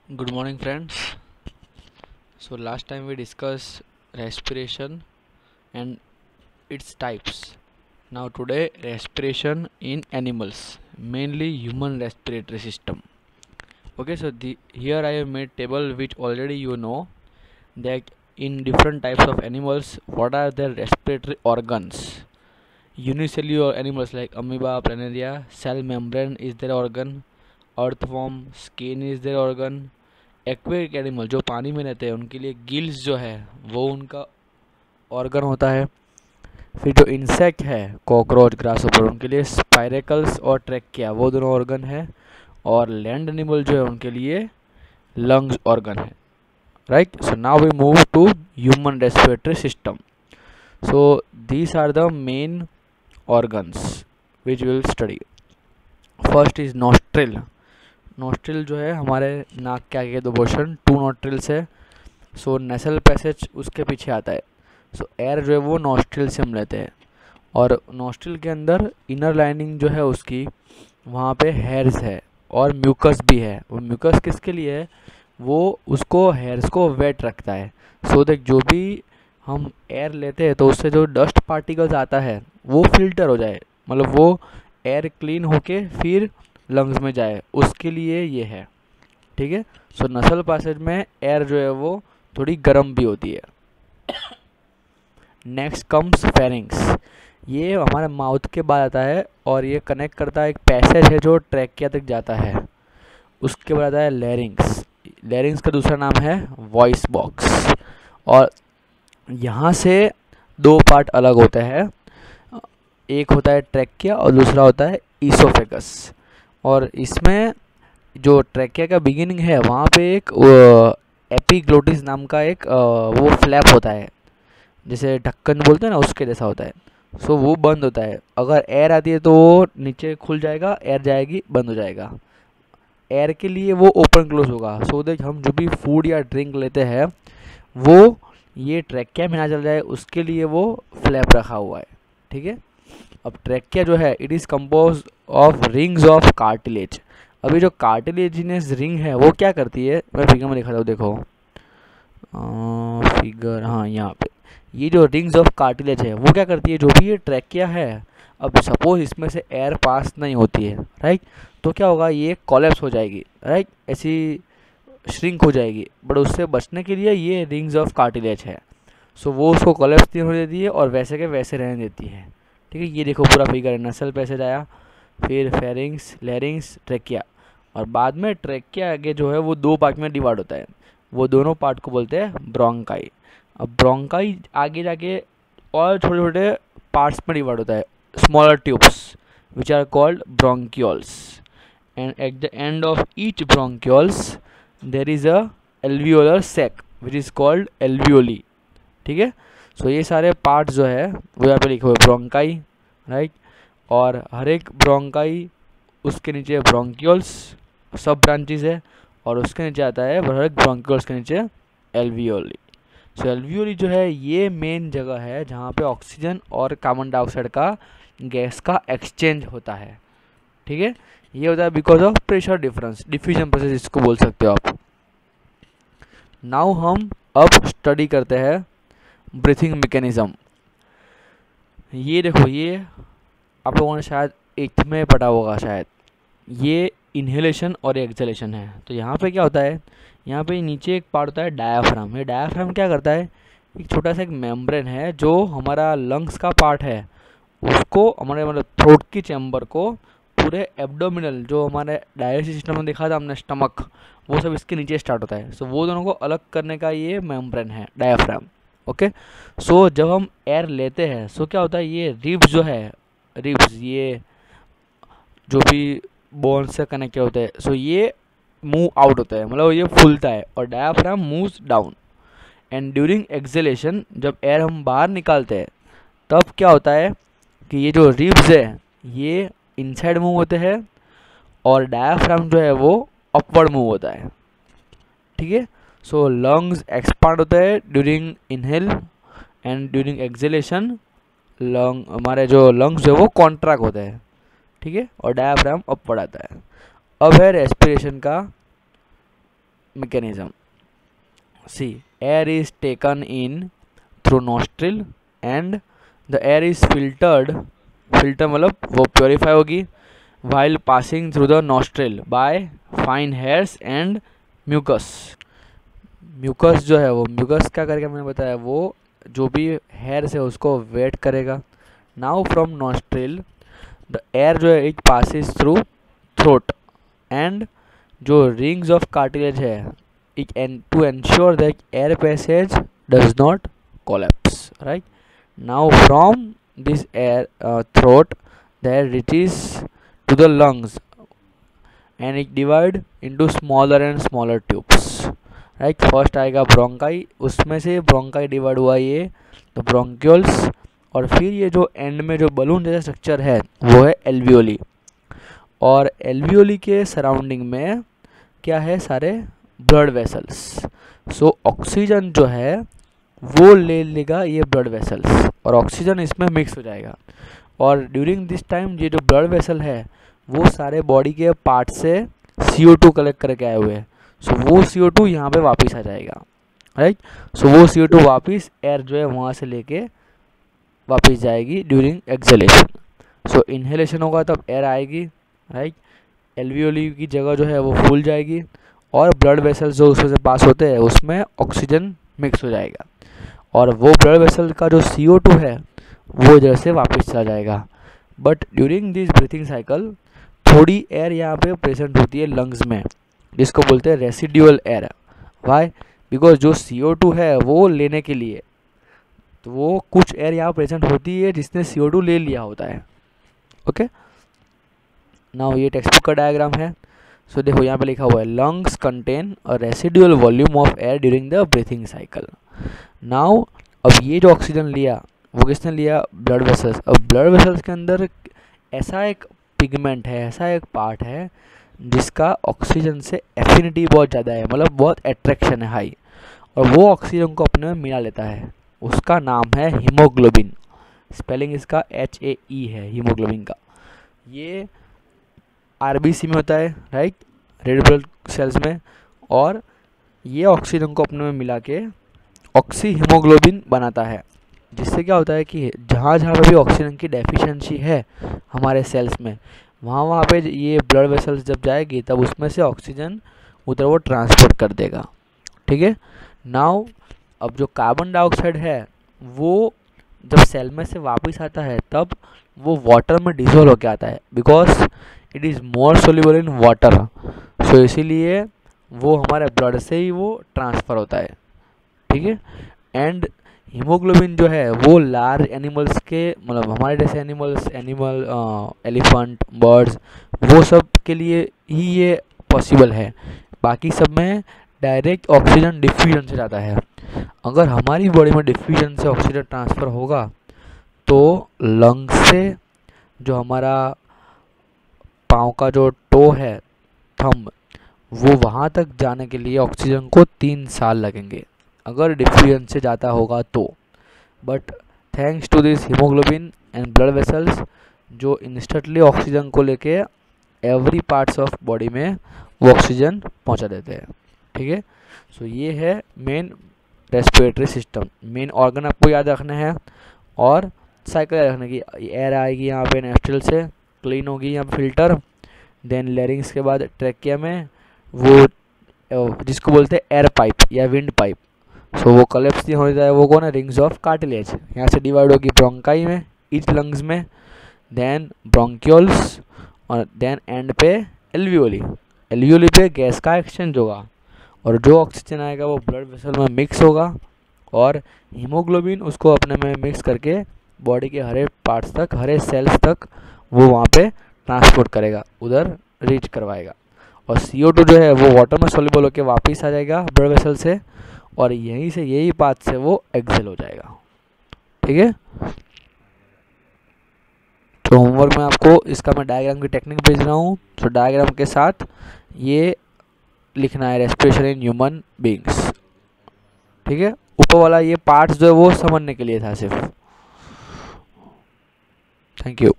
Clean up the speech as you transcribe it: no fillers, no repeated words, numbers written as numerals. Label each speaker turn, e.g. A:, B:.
A: Good morning, friends. So, last time we discussed respiration and its types. Now, today, respiration in animals, mainly human respiratory system. Okay, so here I have made table which already you know that in different types of animals, what are their respiratory organs. Unicellular animals like amoeba, planaria, cell membrane is their organ, earthworm, skin is their organ. Aquatic animal जो पानी में रहते हैं उनके लिए gills जो है वो उनका ऑर्गन होता है। फिर जो इंसेक्ट है कॉकरोच ग्रासहोपर उनके लिए स्पाइरेकल्स और ट्रैकिया वो दोनों ऑर्गन है। और लैंड एनिमल जो है उनके लिए लंग्स ऑर्गन है। Right, so now we move to human respiratory system. So these are the main organs which will study. First is nostril. Nostril जो है हमारे नाक के आगे दो पोर्शन, टू नोस्ट्रिल्स है। सो नेसल पैसेज उसके पीछे आता है। सो एयर जो है वो नोस्ट्रिल से हम लेते हैं। और नोस्ट्रिल के अंदर इनर लाइनिंग जो है उसकी वहाँ पे हेयर्स है और म्यूकस भी है। वो म्यूकस किसके लिए है? वो उसको हेयर्स को वेट रखता है। सो दैट जो भी हम एयर लेते हैं तो उससे जो डस्ट पार्टिकल्स आता है वो फिल्टर हो जाए, मतलब वो एयर क्लीन होके फिर लंग्स में जाए, उसके लिए ये है। ठीक है। सो नसल पैसेज में एयर जो है वो थोड़ी गर्म भी होती है। Next comes pharynx. ये हमारे माउथ के बाद आता है और ये कनेक्ट करता है एक पैसेज है जो ट्रैकिया तक जाता है। उसके बाद आता है लैरिंग्स। लैरिंग्स का दूसरा नाम है वॉइस बॉक्स। और यहाँ से दो पार्ट अलग होते हैं, एक होता है ट्रैकिया और दूसरा होता है ईसोफेगस। और इसमें जो ट्रैकिया का बिगिनिंग है वहाँ पे एक एपिग्लोटिस नाम का एक वो फ्लैप होता है, जैसे ढक्कन बोलते हैं ना, उसके जैसा होता है। सो वो बंद होता है, अगर एयर आती है तो वो नीचे खुल जाएगा, एयर जाएगी बंद हो जाएगा। एयर के लिए वो ओपन क्लोज होगा, सो दैट हम जो भी फूड या ड्रिंक लेते हैं वो ये ट्रैकिया में ना चल जाए, उसके लिए वो फ्लैप रखा हुआ है। ठीक है। अब ट्रैकिया जो है it is compose of rings of cartilage. अभी जो कार्टिलेजिनस रिंग है वो क्या करती है, मैं फिगर में दिखाता हूँ, देखो फिगर, हाँ यहाँ पे ये जो रिंग्स ऑफ कार्टिलेज है वो क्या करती है, जो भी ये ट्रैकिया है, अब सपोज इसमें से एयर पास नहीं होती है, राइट, तो क्या होगा, ये कोलैप्स हो जाएगी, राइट, ऐसी श्रिंक हो जाएगी। बट उससे बचने के लिए ये रिंग्स ऑफ कार्टिलेज है, सो वो उसको कोलैप्स नहीं होने देती है और वैसे के वैसे रहने देती है। ठीक है। ये देखो पूरा फिगर है, नसल पैसेज आया, फिर फेरिंग्स, लैरिंग्स, ट्रैकिया, और बाद में ट्रैकिया आगे जो है वो दो पार्ट में डिवाइड होता है। वो दोनों पार्ट को बोलते हैं ब्रोंकाई। अब ब्रोंकाई आगे जाके और छोटे छोटे पार्ट्स में डिवाइड होता है, smaller tubes which are called bronchioles. And at the end of each bronchioles there is a alveolar sac which is called alveoli. ठीक है। सो ये सारे पार्ट्स जो है वो यहाँ पे लिखे हुए ब्रोंकाई, राइट, और हर एक ब्रोंकाई उसके नीचे ब्रोंक्यूल्स सब ब्रांचेस है, और उसके नीचे आता है हर एक ब्रोंक्यूल्स के नीचे एल्वियोली। सो एल्वियोली जो है ये मेन जगह है जहाँ पे ऑक्सीजन और कार्बन डाइऑक्साइड का गैस का एक्सचेंज होता है। ठीक है। ये होता है because of pressure difference, diffusion process इसको बोल सकते हो आप। नाउ हम अब स्टडी करते हैं ब्रीथिंग मैकेनिज्म। ये देखो, ये आप लोगों ने शायद 8th में पढ़ा होगा शायद, ये इन्हेलेशन और एक्सहेलेशन है। तो यहाँ पे क्या होता है, यहाँ पे नीचे एक पार्ट होता है डायाफ्राम। ये डायाफ्राम क्या करता है, एक छोटा सा एक मेम्ब्रेन है जो हमारा लंग्स का पार्ट है, उसको हमारे मतलब थ्रोट की चैम्बर को पूरे एब्डोमिनल, जो हमारे डाइजेस्टिव सिस्टम में देखा था हमने स्टमक, वो सब इसके नीचे स्टार्ट होता है। सो वो दोनों को अलग करने का ये मेम्ब्रेन है डायाफ्राम। ओके। सो जब हम एयर लेते हैं सो क्या होता है, ये रिब्स जो है, रिब्स ये जो भी बोन से कनेक्टेड होते हैं, सो ये मूव आउट होता है, मतलब ये फूलता है, और diaphragm moves down. And during exhalation जब एयर हम बाहर निकालते हैं तब क्या होता है कि ये जो रिब्स है ये इनसाइड मूव होते हैं और डायाफ्राम जो है वो अपवर्ड मूव होता है। ठीक है। सो लंग्स एक्सपांड होता है during inhale and during exhalation lung, हमारे जो लंग्स जो है वो कॉन्ट्रैक्ट होते हैं। ठीक है। और डायाफ्राम अपवर्ड आता है। अब है रेस्पिरेशन का mechanism. See, air is taken in through nostril and the air is filtered, filter मतलब वो प्योरीफाई होगी while passing through the nostril by fine hairs and mucus. Mucus जो है वो म्यूकस क्या करेगा, मैंने बताया वो जो भी हेयर है उसको वेट करेगा. Now from nostril the air जो है it passes through throat and जो रिंग्स ऑफ कार्टिलेज है it to ensure that air passage does not collapse. Right now from this air throat the air reaches to the lungs and it divide into smaller and smaller tubes. Right first आएगा bronchi, उसमें से bronchi divide हुआ ये तो bronchioles, और फिर ये जो एंड में जो बलून जैसा स्ट्रक्चर है वो है एल्वियोली. और एल्वियोली के सराउंडिंग में क्या है, सारे ब्लड वेसल्स. सो ऑक्सीजन जो है वो ले लेगा ये ब्लड वेसल्स और ऑक्सीजन इसमें मिक्स हो जाएगा. और ड्यूरिंग दिस टाइम ये जो ब्लड वेसल है वो सारे बॉडी के पार्ट से CO2 कलेक्ट करके आए हुए हैं. सो वो CO2 यहाँ पे वापस आ जाएगा. राइट सो वो CO2 वापस एयर जो है वहाँ से लेके वापस जाएगी ड्यूरिंग एक्सहेलेशन. सो इनहेलेशन होगा तब एयर आएगी. राइट एल्वियोली की जगह जो है वो फूल जाएगी और ब्लड वेसल्स जो उसमें से पास होते हैं उसमें ऑक्सीजन मिक्स हो जाएगा और वो ब्लड वेसल का जो CO2 है वो इधर से वापस चला जाएगा. But during this breathing cycle थोड़ी एयर यहाँ पे प्रेजेंट होती है लंग्स में जिसको बोलते हैं रेसिड्यूअल एयर. वाई? बिकॉज जो CO2 है वो लेने के लिए तो वो कुछ एयर यहाँ प्रेजेंट होती है जिसने CO2 ले लिया होता है. ओके नाउ ये टेक्स्ट बुक का डायग्राम है. सो देखो यहाँ पे लिखा हुआ है lungs contain a residual volume of air during the breathing cycle. Now अब ये जो ऑक्सीजन लिया वो किसने लिया, ब्लड वेसल्स. अब ब्लड वेसल्स के अंदर ऐसा एक पिगमेंट है, ऐसा एक पार्ट है जिसका ऑक्सीजन से एफिनिटी बहुत ज़्यादा है, मतलब बहुत अट्रैक्शन है हाई, और वो ऑक्सीजन को अपने में मिला लेता है. उसका नाम है हीमोग्लोबिन. स्पेलिंग इसका HAE है हीमोग्लोबिन का. ये RBC में होता है, राइट, रेड ब्लड सेल्स में, और ये ऑक्सीजन को अपने में मिला के ऑक्सी हीमोग्लोबिन बनाता है. जिससे क्या होता है कि जहाँ जहाँ पे भी ऑक्सीजन की डेफिशिएंसी है हमारे सेल्स में वहाँ पे ये ब्लड वेसल्स जब जाएगी तब उसमें से ऑक्सीजन उधर वो ट्रांसपोर्ट कर देगा. ठीक है. नाउ अब जो कार्बन डाइऑक्साइड है वो जब सेल में से वापस आता है तब वो वाटर में डिसॉल्व होकर आता है because it is more soluble in water. So इसीलिए वो हमारे ब्लड से ही वो ट्रांसफ़र होता है. ठीक है. एंड हीमोग्लोबिन जो है वो लार्ज एनिमल्स के, मतलब हमारे जैसे एनिमल एलिफेंट, बर्ड्स, वो सब के लिए ही ये पॉसिबल है. बाकी सब में डायरेक्ट ऑक्सीजन डिफ्यूजन से जाता है. अगर हमारी बॉडी में डिफ्यूजन से ऑक्सीजन ट्रांसफ़र होगा तो लंग्स से जो हमारा पाँव का जो टो है, थंब, वो वहाँ तक जाने के लिए ऑक्सीजन को 3 साल लगेंगे अगर डिफ्यूजन से जाता होगा तो. But thanks to this haemoglobin and blood vessels जो इंस्टेंटली ऑक्सीजन को लेके एवरी पार्ट्स ऑफ बॉडी में वो ऑक्सीजन पहुंचा देते हैं. ठीक है. सो ये है main respiratory system. Main organ आपको याद रखना है और साइकिल रखने की. एयर आएगी यहाँ पे नोस्ट्रिल से, क्लीन होगी यहाँ फिल्टर, देन लैरिंग्स के बाद ट्रैकिया में वो जिसको बोलते हैं एयर पाइप या विंड पाइप. सो वो कलेप्स नहीं हो जाए, वो कौन है, रिंग्स ऑफ कार्टिलेज. यहाँ से डिवाइड होगी ब्रोंकाई में, ईच लंग्स में, देन ब्रोंक्यूल्स, और देन एंड पे एल्वियोली. एल्वियोली पे गैस का एक्सचेंज होगा और जो ऑक्सीजन आएगा वो ब्लड वेसल में मिक्स होगा और हीमोग्लोबिन उसको अपने में मिक्स करके बॉडी के हरे पार्ट्स तक, हरे सेल्स तक वो वहाँ पे ट्रांसपोर्ट करेगा, उधर रीच करवाएगा. और CO2 जो है वो वाटर में सोल्यूबल होकर वापस आ जाएगा ब्लड वेसल से और यहीं से यही पाथ से वो एक्सेल हो जाएगा. ठीक है. तो होमवर्क में आपको इसका मैं डायग्राम की टेक्निक भेज रहा हूँ. तो डायग्राम के साथ ये लिखना है रेस्पिरेशन इन ह्यूमन बीइंग्स. ठीक है. ऊपर वाला ये पार्ट्स जो है वो समझने के लिए था सिर्फ. Thank you.